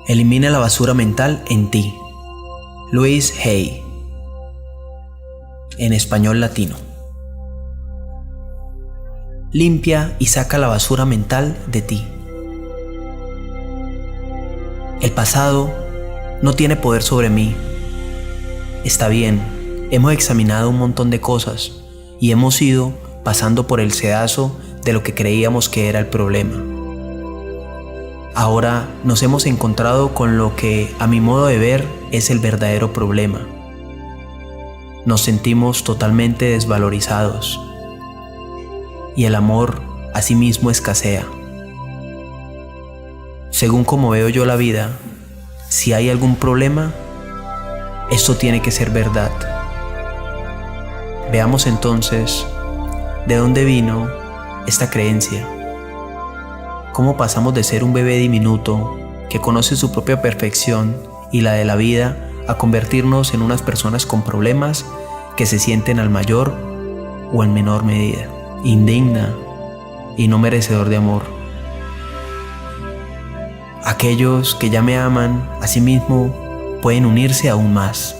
Elimina la basura mental en ti. Louise Hay. En español latino. Limpia y saca la basura mental de ti. El pasado no tiene poder sobre mí. Está bien, hemos examinado un montón de cosas y hemos ido pasando por el sedazo de lo que creíamos que era el problema. Ahora nos hemos encontrado con lo que, a mi modo de ver, es el verdadero problema. Nos sentimos totalmente desvalorizados y el amor asimismo escasea. Según como veo yo la vida, si hay algún problema, esto tiene que ser verdad. Veamos entonces de dónde vino esta creencia. ¿Cómo pasamos de ser un bebé diminuto que conoce su propia perfección y la de la vida a convertirnos en unas personas con problemas que se sienten al mayor o en menor medida indigna y no merecedor de amor? Aquellos que ya me aman a sí mismo pueden unirse aún más.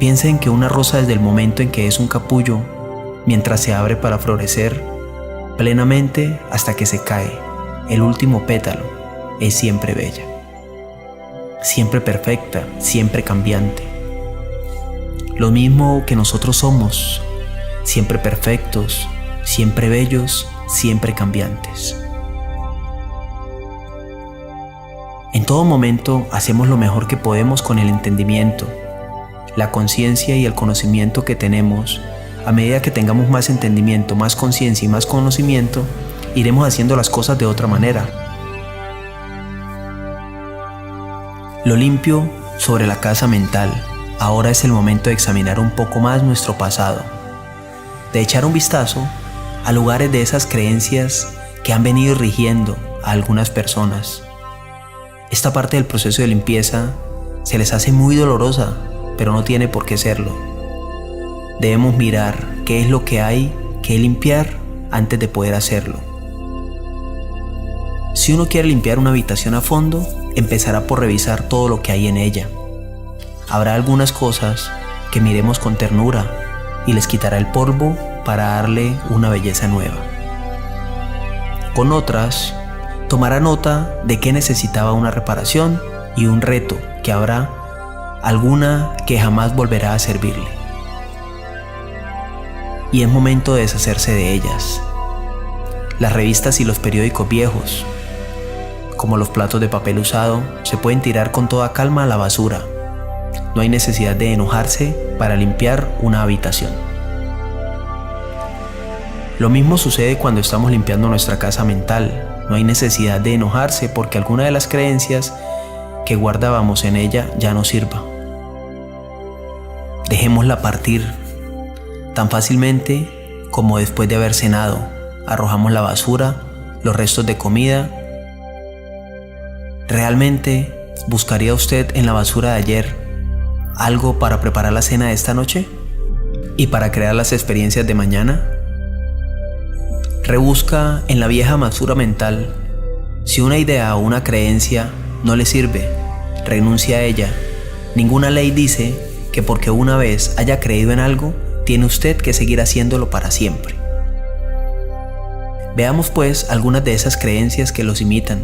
Piensen que una rosa desde el momento en que es un capullo, mientras se abre para florecer plenamente hasta que se cae, el último pétalo, es siempre bella, siempre perfecta, siempre cambiante. Lo mismo que nosotros somos, siempre perfectos, siempre bellos, siempre cambiantes. En todo momento hacemos lo mejor que podemos con el entendimiento, la conciencia y el conocimiento que tenemos. A medida que tengamos más entendimiento, más conciencia y más conocimiento, iremos haciendo las cosas de otra manera. Lo limpio sobre la casa mental. Ahora es el momento de examinar un poco más nuestro pasado, de echar un vistazo a lugares de esas creencias que han venido rigiendo a algunas personas. Esta parte del proceso de limpieza se les hace muy dolorosa, pero no tiene por qué serlo. Debemos mirar qué es lo que hay que limpiar antes de poder hacerlo. Si uno quiere limpiar una habitación a fondo, empezará por revisar todo lo que hay en ella. Habrá algunas cosas que miremos con ternura y les quitará el polvo para darle una belleza nueva. Con otras, tomará nota de qué necesitaba una reparación y un reto, que habrá alguna que jamás volverá a servirle. Y es momento de deshacerse de ellas. Las revistas y los periódicos viejos, como los platos de papel usado, se pueden tirar con toda calma a la basura. No hay necesidad de enojarse para limpiar una habitación. Lo mismo sucede cuando estamos limpiando nuestra casa mental. No hay necesidad de enojarse porque alguna de las creencias que guardábamos en ella ya no sirva. Dejémosla partir. Tan fácilmente como después de haber cenado, arrojamos la basura, los restos de comida. ¿Realmente buscaría usted en la basura de ayer algo para preparar la cena de esta noche? ¿Y para crear las experiencias de mañana? Rebusca en la vieja basura mental. Si una idea o una creencia no le sirve, renuncia a ella. Ninguna ley dice que porque una vez haya creído en algo, tiene usted que seguir haciéndolo para siempre. Veamos pues algunas de esas creencias que los imitan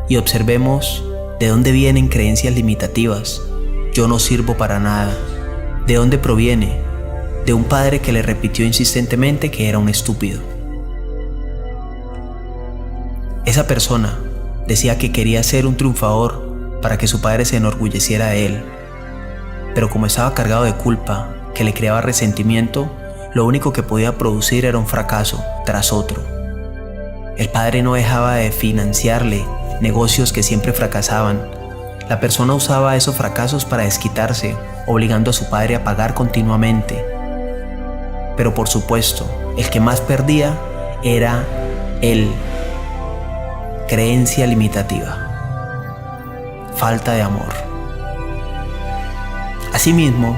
y observemos de dónde vienen creencias limitativas. Yo no sirvo para nada. ¿De dónde proviene? De un padre que le repitió insistentemente que era un estúpido. Esa persona decía que quería ser un triunfador para que su padre se enorgulleciera de él, pero como estaba cargado de culpa que le creaba resentimiento, lo único que podía producir era un fracaso tras otro. El padre no dejaba de financiarle negocios que siempre fracasaban. La persona usaba esos fracasos para desquitarse, obligando a su padre a pagar continuamente. Pero por supuesto, el que más perdía era él. Creencia limitativa. Falta de amor. Asimismo,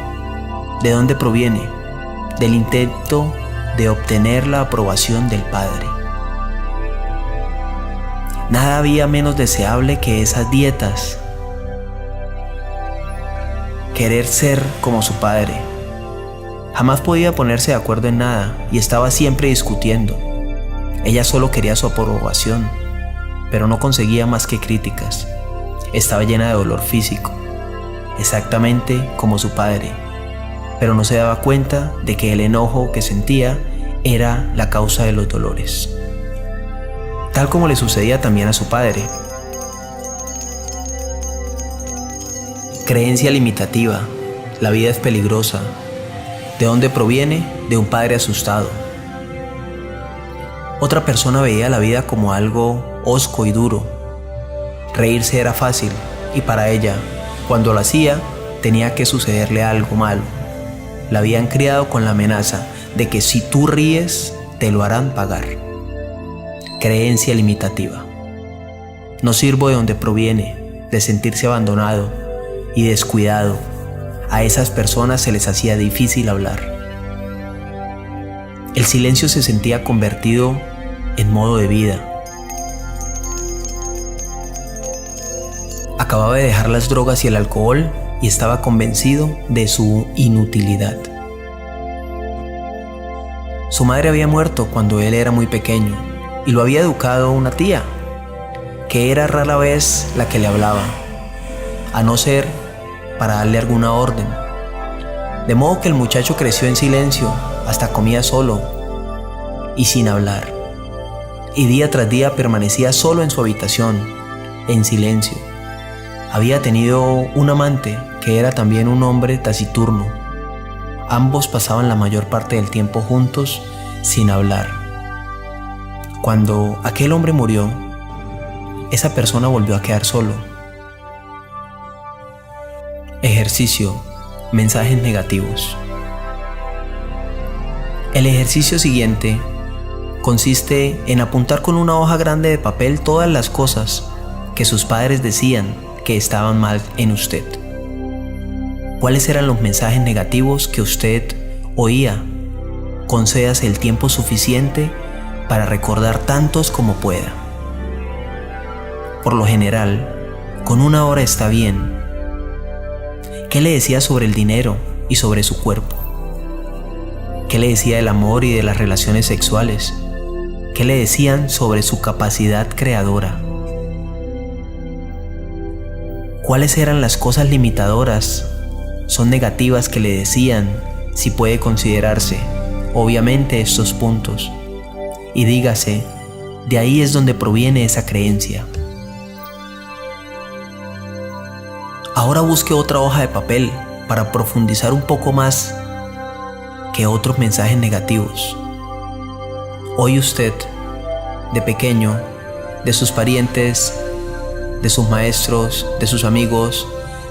¿de dónde proviene? Del intento de obtener la aprobación del padre. Nada había menos deseable que esas dietas. Querer ser como su padre. Jamás podía ponerse de acuerdo en nada y estaba siempre discutiendo. Ella solo quería su aprobación, pero no conseguía más que críticas. Estaba llena de dolor físico, exactamente como su padre, pero no se daba cuenta de que el enojo que sentía era la causa de los dolores. Tal como le sucedía también a su padre. Creencia limitativa. La vida es peligrosa. ¿De dónde proviene? De un padre asustado. Otra persona veía la vida como algo hosco y duro. Reírse era fácil y para ella, cuando lo hacía, tenía que sucederle algo malo. La habían criado con la amenaza de que si tú ríes, te lo harán pagar. Creencia limitativa. No sirvo de donde proviene, de sentirse abandonado y descuidado. A esas personas se les hacía difícil hablar. El silencio se sentía convertido en modo de vida. Acababa de dejar las drogas y el alcohol y estaba convencido de su inutilidad. Su madre había muerto cuando él era muy pequeño y lo había educado una tía, que era rara vez la que le hablaba, a no ser para darle alguna orden. De modo que el muchacho creció en silencio, hasta comía solo y sin hablar. Y día tras día permanecía solo en su habitación, en silencio. Había tenido un amante que era también un hombre taciturno. Ambos pasaban la mayor parte del tiempo juntos sin hablar. Cuando aquel hombre murió, esa persona volvió a quedar solo. Ejercicio. Mensajes negativos. El ejercicio siguiente consiste en apuntar con una hoja grande de papel todas las cosas que sus padres decían que estaban mal en usted. ¿Cuáles eran los mensajes negativos que usted oía? Concédase el tiempo suficiente para recordar tantos como pueda. Por lo general, con 1 hora está bien. ¿Qué le decía sobre el dinero y sobre su cuerpo? ¿Qué le decía del amor y de las relaciones sexuales? ¿Qué le decían sobre su capacidad creadora? ¿Cuáles eran las cosas limitadoras? Son negativas que le decían, si puede considerarse, obviamente estos puntos. Y dígase, de ahí es donde proviene esa creencia. Ahora busque otra hoja de papel para profundizar un poco más que otros mensajes negativos. Hoy usted, de pequeño, de sus parientes, de sus maestros, de sus amigos,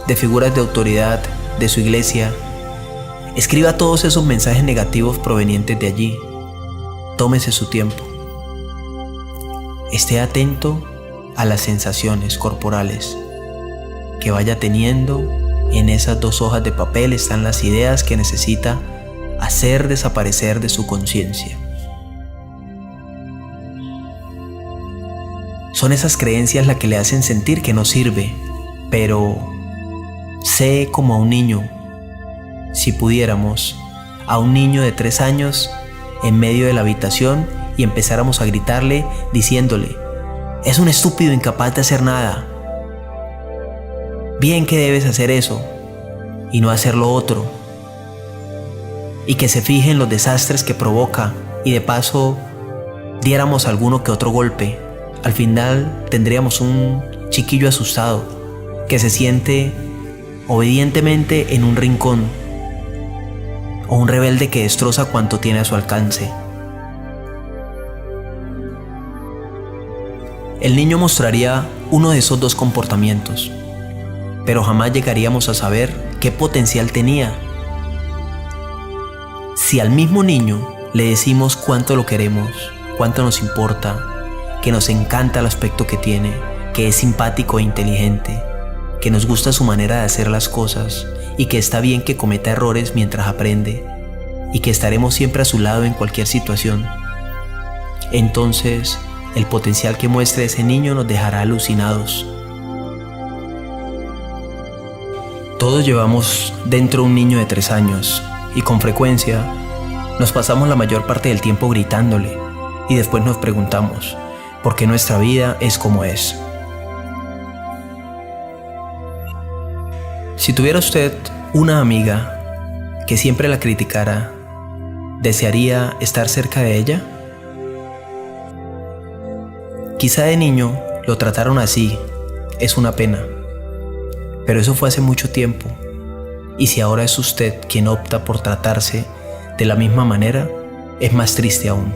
de figuras de autoridad, de su iglesia, escriba todos esos mensajes negativos provenientes de allí. Tómese su tiempo. Esté atento a las sensaciones corporales que vaya teniendo. En esas 2 hojas de papel están las ideas que necesita hacer desaparecer de su conciencia. Son esas creencias las que le hacen sentir que no sirve, pero sé como a un niño, si pudiéramos, a un niño de 3 años en medio de la habitación y empezáramos a gritarle diciéndole: es un estúpido incapaz de hacer nada. Bien que debes hacer eso y no hacer lo otro. Y que se fije en los desastres que provoca y de paso diéramos alguno que otro golpe. Al final tendríamos un chiquillo asustado que se siente obedientemente en un rincón, o un rebelde que destroza cuanto tiene a su alcance. El niño mostraría uno de esos 2 comportamientos, pero jamás llegaríamos a saber qué potencial tenía. Si al mismo niño le decimos cuánto lo queremos, cuánto nos importa, que nos encanta el aspecto que tiene, que es simpático e inteligente, que nos gusta su manera de hacer las cosas y que está bien que cometa errores mientras aprende y que estaremos siempre a su lado en cualquier situación, entonces el potencial que muestre ese niño nos dejará alucinados. Todos llevamos dentro un niño de 3 años y con frecuencia nos pasamos la mayor parte del tiempo gritándole y después nos preguntamos por qué nuestra vida es como es. Si tuviera usted una amiga que siempre la criticara, ¿desearía estar cerca de ella? Quizá de niño lo trataron así, es una pena, pero eso fue hace mucho tiempo, y si ahora es usted quien opta por tratarse de la misma manera, es más triste aún.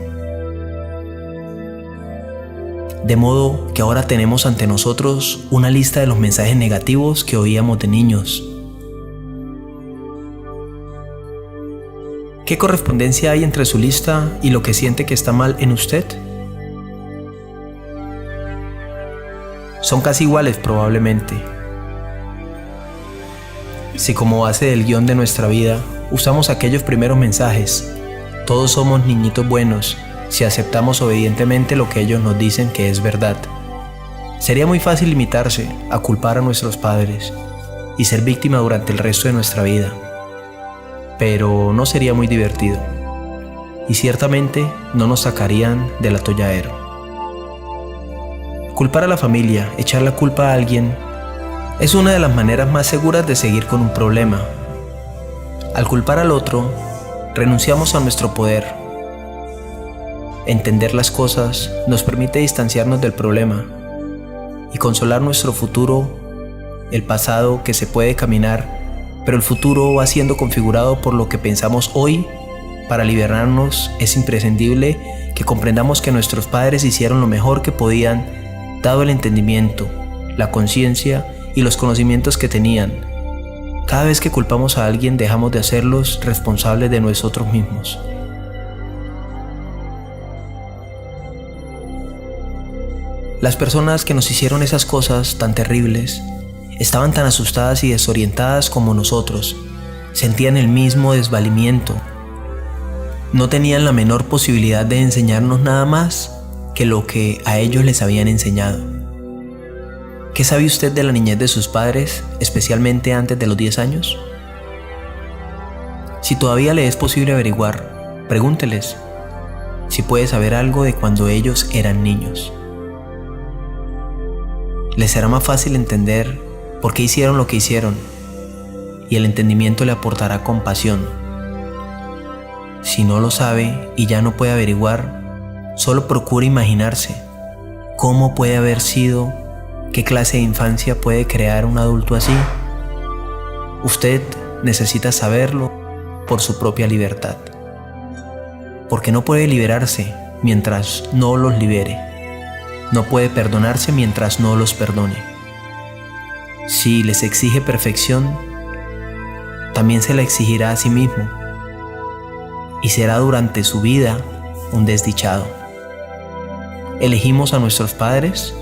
De modo que ahora tenemos ante nosotros una lista de los mensajes negativos que oíamos de niños. ¿Qué correspondencia hay entre su lista y lo que siente que está mal en usted? Son casi iguales probablemente. Si como base del guión de nuestra vida usamos aquellos primeros mensajes, todos somos niñitos buenos si aceptamos obedientemente lo que ellos nos dicen que es verdad. Sería muy fácil limitarse a culpar a nuestros padres y ser víctima durante el resto de nuestra vida. Pero no sería muy divertido y ciertamente no nos sacarían del atolladero. Culpar a la familia, echar la culpa a alguien, es una de las maneras más seguras de seguir con un problema. Al culpar al otro, renunciamos a nuestro poder. Entender las cosas nos permite distanciarnos del problema y consolar nuestro futuro, el pasado que se puede caminar, pero el futuro va siendo configurado por lo que pensamos hoy. Para liberarnos es imprescindible que comprendamos que nuestros padres hicieron lo mejor que podían, dado el entendimiento, la conciencia y los conocimientos que tenían. Cada vez que culpamos a alguien dejamos de hacerlos responsables de nosotros mismos. Las personas que nos hicieron esas cosas tan terribles estaban tan asustadas y desorientadas como nosotros, sentían el mismo desvalimiento. No tenían la menor posibilidad de enseñarnos nada más que lo que a ellos les habían enseñado. ¿Qué sabe usted de la niñez de sus padres, especialmente antes de los 10 años? Si todavía le es posible averiguar, pregúnteles si puede saber algo de cuando ellos eran niños. Les será más fácil entender por qué hicieron lo que hicieron, y el entendimiento le aportará compasión. Si no lo sabe y ya no puede averiguar, solo procure imaginarse cómo puede haber sido, qué clase de infancia puede crear un adulto así. Usted necesita saberlo por su propia libertad, porque no puede liberarse mientras no los libere. No puede perdonarse mientras no los perdone. Si les exige perfección, también se la exigirá a sí mismo, y será durante su vida un desdichado. ¿Elegimos a nuestros padres?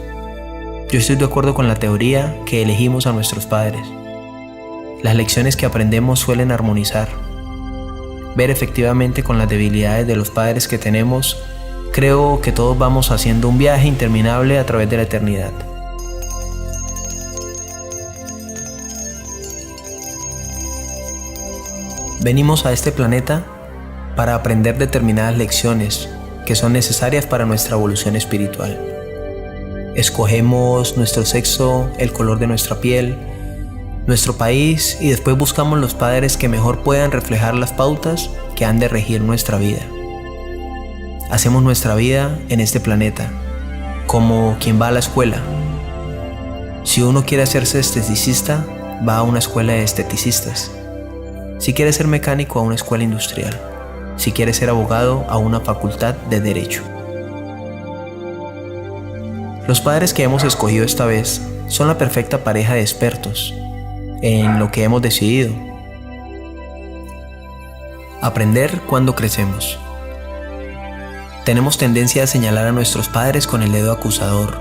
Yo estoy de acuerdo con la teoría que elegimos a nuestros padres. Las lecciones que aprendemos suelen armonizar. Ver efectivamente con las debilidades de los padres que tenemos, creo que todos vamos haciendo un viaje interminable a través de la eternidad. Venimos a este planeta para aprender determinadas lecciones que son necesarias para nuestra evolución espiritual. Escogemos nuestro sexo, el color de nuestra piel, nuestro país y después buscamos los padres que mejor puedan reflejar las pautas que han de regir nuestra vida. Hacemos nuestra vida en este planeta, como quien va a la escuela. Si uno quiere hacerse esteticista, va a una escuela de esteticistas. Si quiere ser mecánico, a una escuela industrial. Si quiere ser abogado, a una facultad de Derecho. Los padres que hemos escogido esta vez son la perfecta pareja de expertos en lo que hemos decidido. Aprender cuando crecemos. Tenemos tendencia a señalar a nuestros padres con el dedo acusador,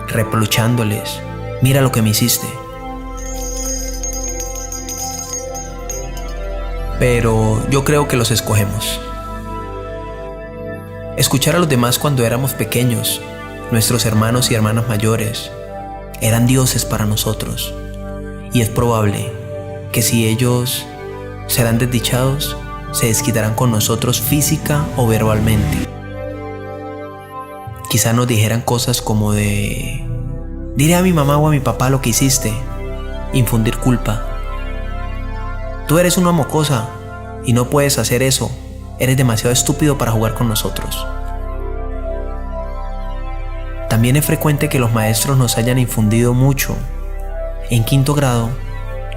reprochándoles: mira lo que me hiciste. Pero yo creo que los escogemos. Escuchar a los demás cuando éramos pequeños nuestros hermanos y hermanas mayores, eran dioses para nosotros. Y es probable que si ellos serán desdichados, se desquitarán con nosotros física o verbalmente. Quizá nos dijeran cosas como de: diré a mi mamá o a mi papá lo que hiciste. Infundir culpa. Tú eres una mocosa y no puedes hacer eso. Eres demasiado estúpido para jugar con nosotros. También es frecuente que los maestros nos hayan infundido mucho. En 5º grado,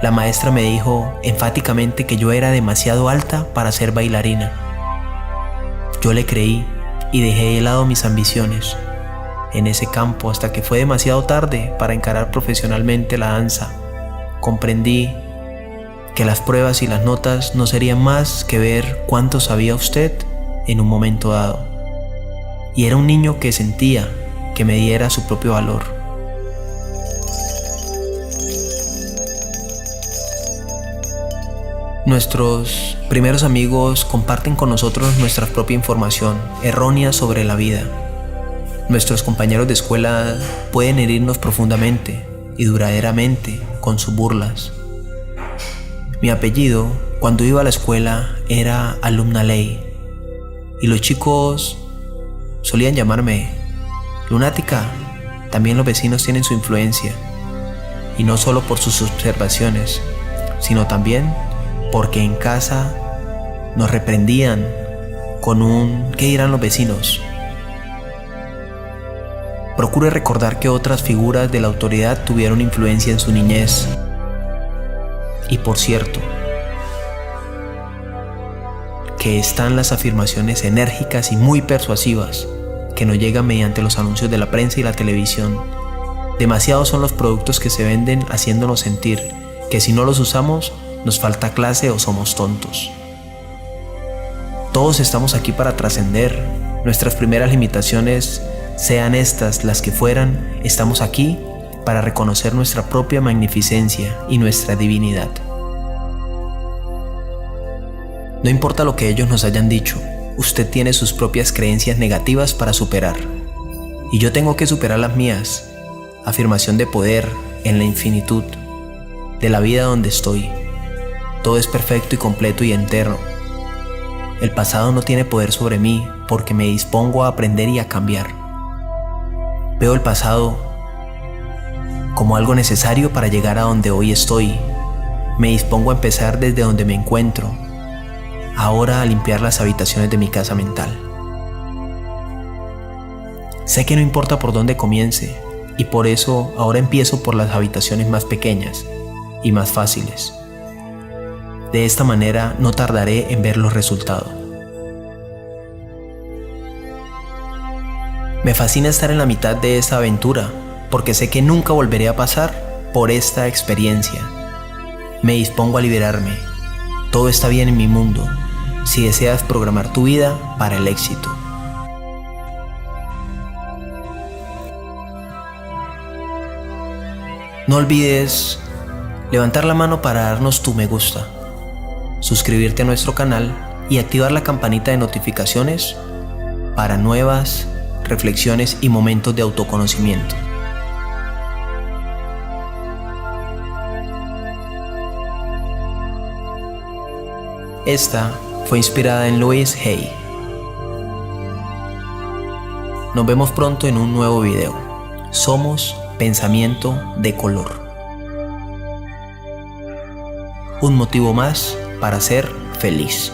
la maestra me dijo enfáticamente que yo era demasiado alta para ser bailarina. Yo le creí y dejé de lado mis ambiciones en ese campo hasta que fue demasiado tarde para encarar profesionalmente la danza. Comprendí que las pruebas y las notas no serían más que ver cuánto sabía usted en un momento dado. Y era un niño que sentía que me diera su propio valor. Nuestros primeros amigos comparten con nosotros nuestra propia información errónea sobre la vida. Nuestros compañeros de escuela pueden herirnos profundamente y duraderamente con sus burlas. Mi apellido, cuando iba a la escuela, era Alumna Ley, y los chicos solían llamarme lunática. También los vecinos tienen su influencia, y no solo por sus observaciones, sino también porque en casa nos reprendían con un ¿qué dirán los vecinos? Procure recordar que otras figuras de la autoridad tuvieron influencia en su niñez. Y por cierto, que están las afirmaciones enérgicas y muy persuasivas que nos llegan mediante los anuncios de la prensa y la televisión. Demasiados son los productos que se venden haciéndonos sentir que si no los usamos nos falta clase o somos tontos. Todos estamos aquí para trascender. Nuestras primeras limitaciones, sean estas las que fueran, estamos aquí para reconocer nuestra propia magnificencia y nuestra divinidad. No importa lo que ellos nos hayan dicho, usted tiene sus propias creencias negativas para superar. Y yo tengo que superar las mías. Afirmación de poder en la infinitud de la vida donde estoy. Todo es perfecto y completo y entero. El pasado no tiene poder sobre mí porque me dispongo a aprender y a cambiar. Veo el pasado como algo necesario para llegar a donde hoy estoy. Me dispongo a empezar desde donde me encuentro, ahora a limpiar las habitaciones de mi casa mental. Sé que no importa por dónde comience, y por eso ahora empiezo por las habitaciones más pequeñas y más fáciles. De esta manera no tardaré en ver los resultados. Me fascina estar en la mitad de esta aventura, porque sé que nunca volveré a pasar por esta experiencia. Me dispongo a liberarme. Todo está bien en mi mundo, si deseas programar tu vida para el éxito. No olvides levantar la mano para darnos tu me gusta, suscribirte a nuestro canal y activar la campanita de notificaciones para nuevas reflexiones y momentos de autoconocimiento. Esta fue inspirada en Louise Hay. Nos vemos pronto en un nuevo video. Somos pensamiento de color. Un motivo más para ser feliz.